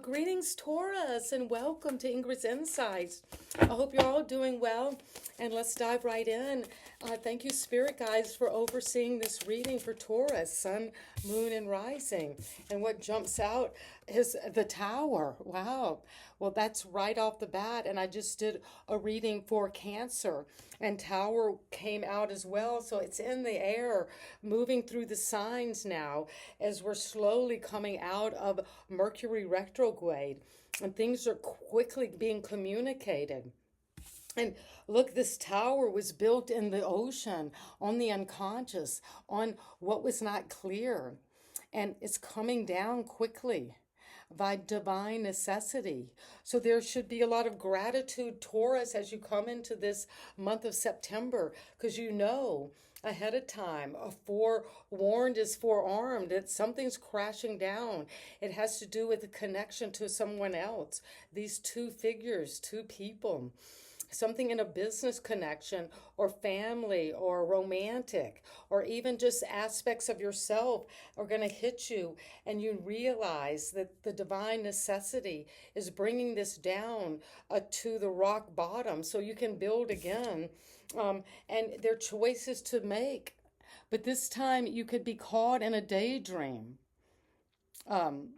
Greetings, Taurus, and welcome to Ingrid's Insights. I hope you're all doing well, and let's dive right in. Thank you, Spirit Guides, for overseeing this reading for Taurus, Sun, Moon, and Rising. And what jumps out is the Tower. Wow. Well, that's right off the bat, and I just did a reading for Cancer, and Tower came out as well. So it's in the air, moving through the signs now as we're slowly coming out of Mercury retrograde, and things are quickly being communicated. And look, this tower was built in the ocean, on the unconscious, on what was not clear. And it's coming down quickly by divine necessity. So there should be a lot of gratitude, Taurus, as you come into this month of September, because you know ahead of time, forewarned is forearmed, that something's crashing down. It has to do with the connection to someone else. These two figures, two people, something in a business connection or family or romantic or even just aspects of yourself are going to hit you, and you realize that the divine necessity is bringing this down to the rock bottom so you can build again. And there are choices to make, but this time you could be caught in a daydream, um,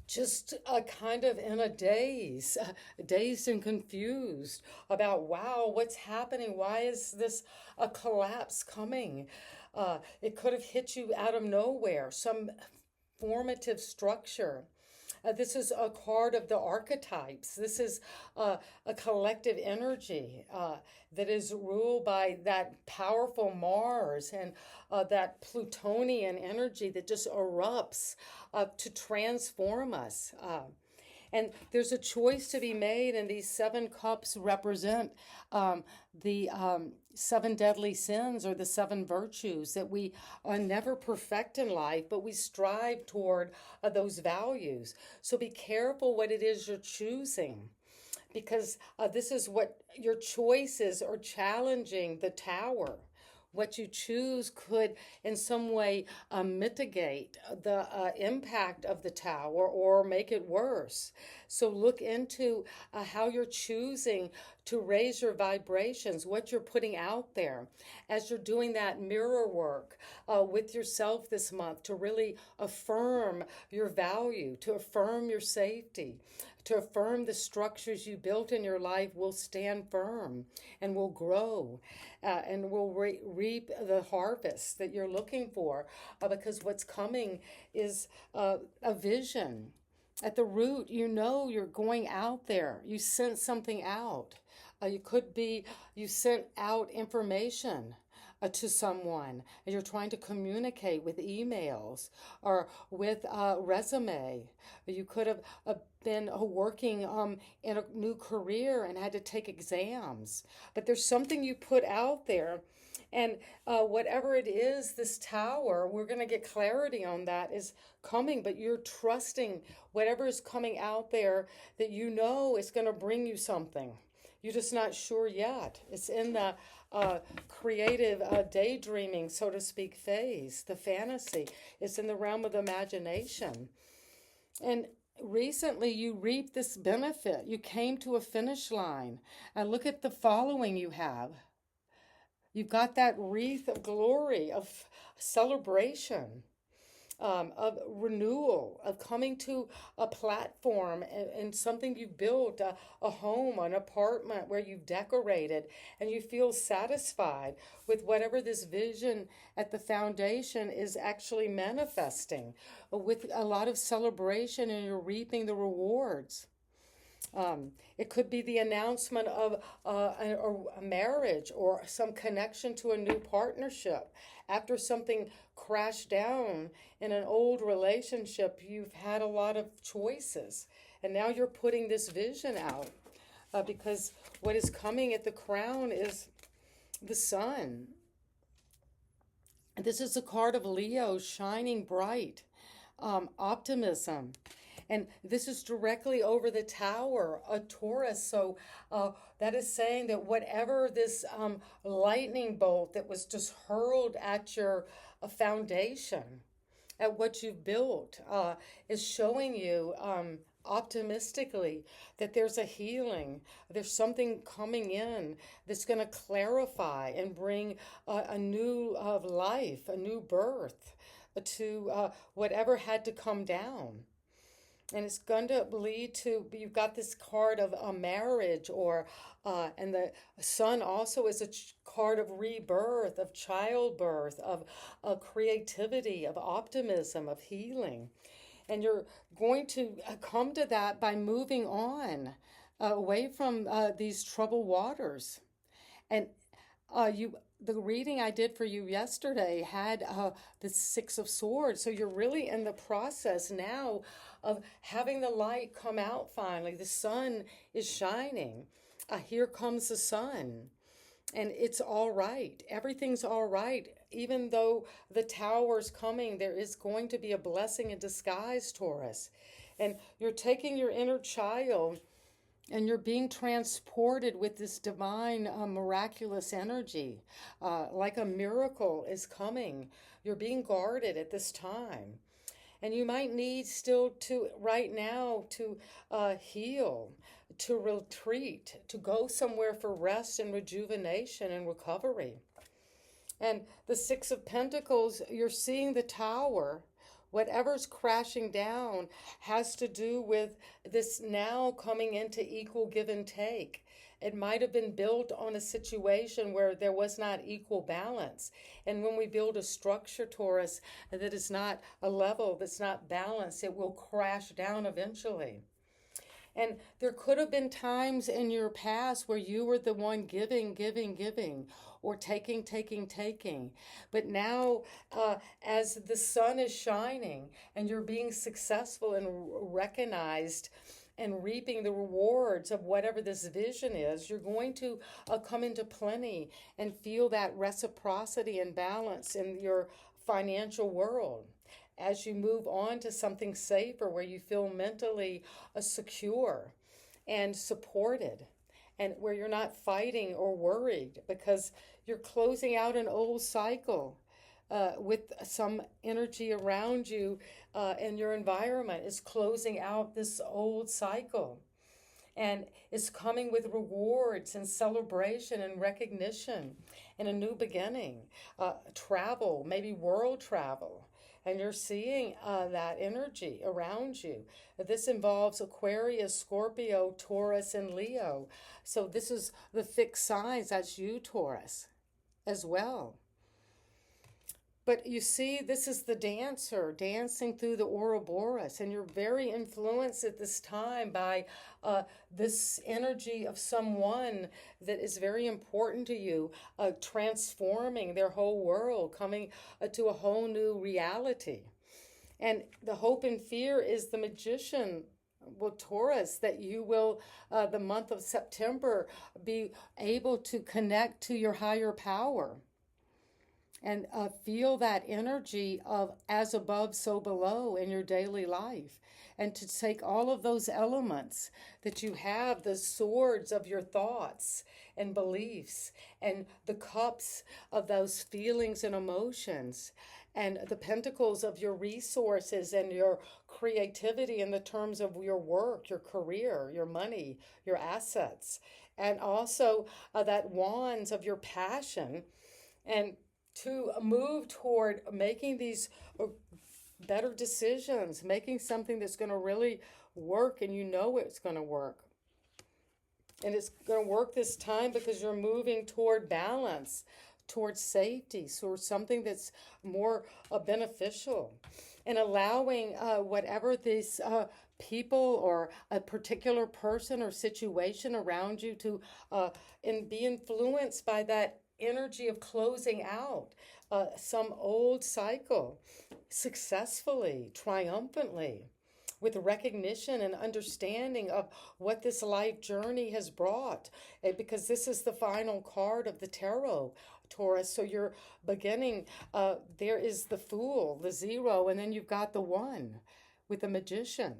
just kind of in a daze, dazed and confused about, wow, what's happening? Why is this a collapse coming? It could have hit you out of nowhere, some formative structure. This is a card of the archetypes. This is a collective energy that is ruled by that powerful Mars and that Plutonian energy that just erupts to transform us. And there's a choice to be made, and these seven cups represent the seven deadly sins or the seven virtues that we never perfect in life, but we strive toward those values. So be careful what it is you're choosing, because this is what your choices are challenging the tower. What you choose could in some way mitigate the impact of the tower or make it worse. So look into how you're choosing to raise your vibrations, what you're putting out there as you're doing that mirror work with yourself this month to really affirm your value, to affirm your safety, to affirm the structures you built in your life will stand firm and will grow and will reap the harvest that you're looking for, because what's coming is a vision. At the root, you know you're going out there. You sent something out. You could be, you sent out information to someone, and you're trying to communicate with emails or with a resume. You could have been working in a new career and had to take exams. But there's something you put out there, and whatever it is, this tower, we're going to get clarity on that, is coming, but you're trusting whatever is coming out there that you know is going to bring you something. You're just not sure yet. It's in the creative daydreaming, so to speak, phase, the fantasy. It's in the realm of imagination. And recently you reaped this benefit. You came to a finish line. And look at the following you have. You've got that wreath of glory, of celebration, of renewal, of coming to a platform and something you've built, a home, an apartment where you've decorated, and you feel satisfied with whatever this vision at the foundation is actually manifesting, with a lot of celebration, and you're reaping the rewards. It could be the announcement of a marriage or some connection to a new partnership. After something crashed down in an old relationship, you've had a lot of choices. And now you're putting this vision out because what is coming at the crown is the sun. This is a card of Leo, shining bright, optimism. And this is directly over the tower, a Taurus. So that is saying that whatever this lightning bolt that was just hurled at your foundation, at what you've built, is showing you optimistically that there's a healing, there's something coming in that's going to clarify and bring a new life, a new birth to whatever had to come down. And it's going to lead to, you've got this card of a marriage, or and the sun also is a card of rebirth, of childbirth, of creativity, of optimism, of healing. And you're going to come to that by moving on away from these troubled waters. And you the reading I did for you yesterday had the Six of Swords. So you're really in the process now of having the light come out finally. The sun is shining. Here comes the sun. And it's all right. Everything's all right. Even though the tower's coming, there is going to be a blessing in disguise, Taurus. And you're taking your inner child and you're being transported with this divine, miraculous energy. Like a miracle is coming. You're being guarded at this time. And you might need still to, right now, to heal, to retreat, to go somewhere for rest and rejuvenation and recovery. And the Six of Pentacles, you're seeing the tower. Whatever's crashing down has to do with this now coming into equal give and take. It might have been built on a situation where there was not equal balance. And when we build a structure, Taurus, that is not a level, that's not balanced, it will crash down eventually. And there could have been times in your past where you were the one giving, or taking. But now, as the sun is shining and you're being successful and recognized and reaping the rewards of whatever this vision is, you're going to come into plenty and feel that reciprocity and balance in your financial world. As you move on to something safer where you feel mentally secure and supported, and where you're not fighting or worried because you're closing out an old cycle with some energy around you, and your environment is closing out this old cycle and is coming with rewards and celebration and recognition and a new beginning. Travel, maybe world travel. And you're seeing that energy around you. This involves Aquarius, Scorpio, Taurus, and Leo. So this is the fixed signs. That's you, Taurus, as well. But you see, this is the dancer dancing through the Ouroboros, and you're very influenced at this time by this energy of someone that is very important to you, transforming their whole world, coming to a whole new reality. And the hope and fear is the magician. Well, Taurus, that you will, the month of September, be able to connect to your higher power and feel that energy of as above, so below in your daily life. And to take all of those elements that you have, the swords of your thoughts and beliefs, and the cups of those feelings and emotions, and the pentacles of your resources and your creativity in the terms of your work, your career, your money, your assets, and also that wands of your passion, and to move toward making these better decisions, making something that's going to really work, and you know it's going to work. And it's going to work this time because you're moving toward balance, towards safety, so something that's more beneficial, and allowing whatever these people or a particular person or situation around you to and be influenced by that energy of closing out some old cycle successfully, triumphantly, with recognition and understanding of what this life journey has brought. Because this is the final card of the tarot, Taurus. So you're beginning, there is the Fool, the Zero, and then you've got the One with the Magician.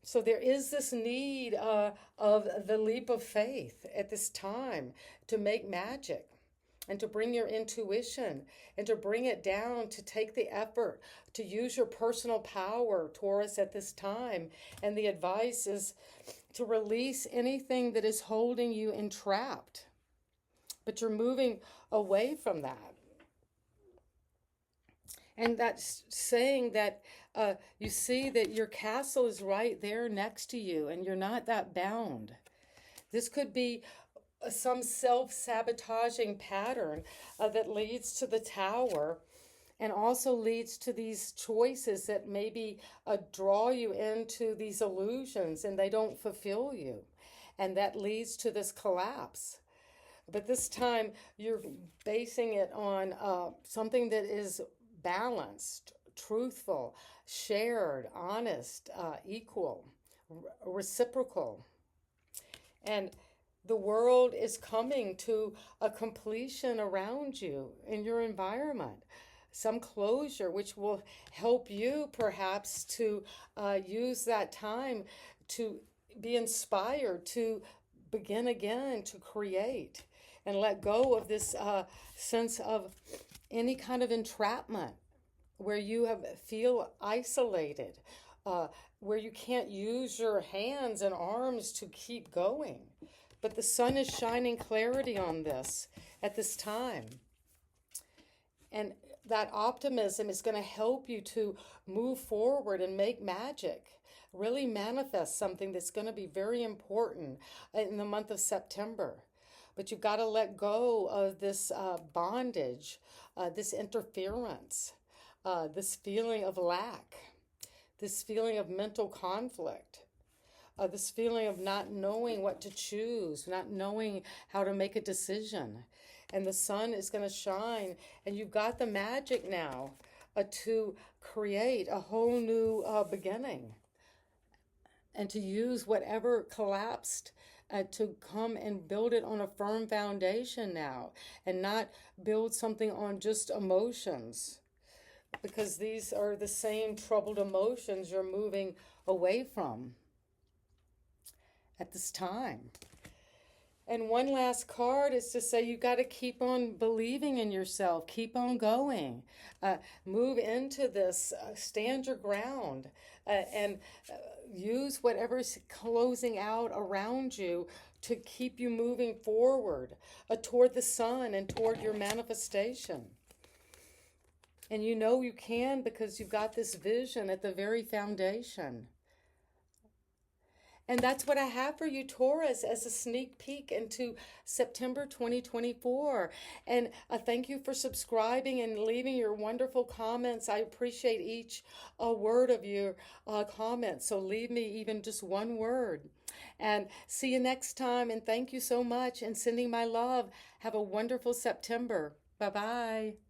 So there is this need of the leap of faith at this time to make magic. and to bring your intuition and to bring it down, to take the effort, to use your personal power, Taurus, at this time. And the advice is to release anything that is holding you entrapped. But you're moving away from that. And that's saying that you see that your castle is right there next to you and you're not that bound. This could be some self-sabotaging pattern that leads to the tower and also leads to these choices that maybe draw you into these illusions and they don't fulfill you. And that leads to this collapse. But this time you're basing it on something that is balanced, truthful, shared, honest, equal, reciprocal. And the world is coming to a completion around you in your environment. Some closure, which will help you perhaps to use that time to be inspired, to begin again, to create, and let go of this sense of any kind of entrapment where you feel isolated, where you can't use your hands and arms to keep going. But the sun is shining clarity on this at this time. And that optimism is going to help you to move forward and make magic, really manifest something that's going to be very important in the month of September. But you've got to let go of this bondage, this interference, this feeling of lack, this feeling of mental conflict. This feeling of not knowing what to choose, not knowing how to make a decision. And the sun is going to shine, and you've got the magic now to create a whole new beginning and to use whatever collapsed to come and build it on a firm foundation now and not build something on just emotions, because these are the same troubled emotions you're moving away from at this time. And one last card is to say you got to keep on believing in yourself, keep on going, move into this, stand your ground, and use whatever's closing out around you to keep you moving forward toward the sun and toward your manifestation. And you know you can, because you've got this vision at the very foundation. And that's what I have for you, Taurus, as a sneak peek into September 2024. And thank you for subscribing and leaving your wonderful comments. I appreciate each word of your comments. So leave me even just one word. And see you next time. And thank you so much. And sending my love. Have a wonderful September. Bye-bye.